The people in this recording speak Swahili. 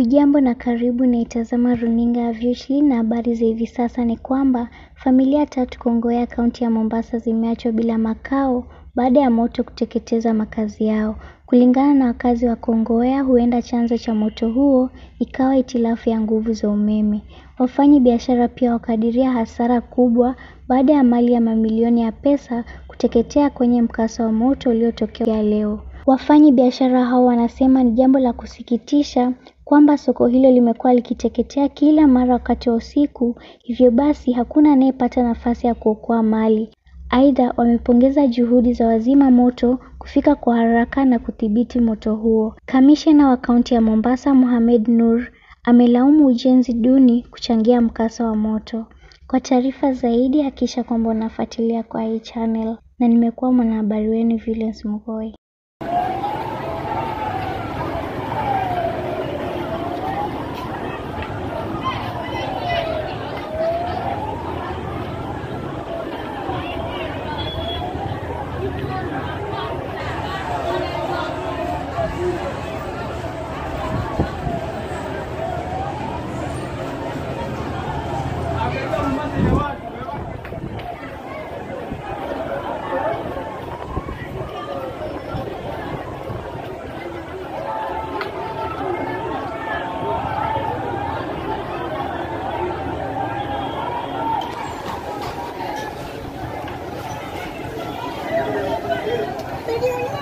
Hujambo na karibu naitazama runinga ya Veushly na habari za hivi sasa ni kwamba familia 3 Kongowea kaunti ya Mombasa zimeachwa bila makao baada ya moto kuteketeza makazi yao. Kulingana na wakazi wa Kongowea, huenda chanzo cha moto huo ikawa hitilafu ya nguvu za umeme. Wafanyi biashara pia wakadiria hasara kubwa baada ya mali ya mamilioni ya pesa kuteketea kwenye mkasa wa moto uliotokea leo. Wafanyi biashara hao wanasema ni jambo la kusikitisha kwamba soko hilo limekuwa likiteketea kila mara wakati wa usiku, hivyo basi hakuna anayepata nafasi ya kuokoa mali. Aidha, wamepongeza juhudi za wazima moto kufika kwa haraka na kudhibiti moto huo. Kamishna wa kaunti ya Mombasa Mohamed Nur amelaumu ujenzi duni kuchangia mkasa wa moto. Kwa taarifa zaidi hakikisha kwamba unafuatilia kwa hii channel, na nimekuwa mwanahabari wenu Violence Mugoi. Video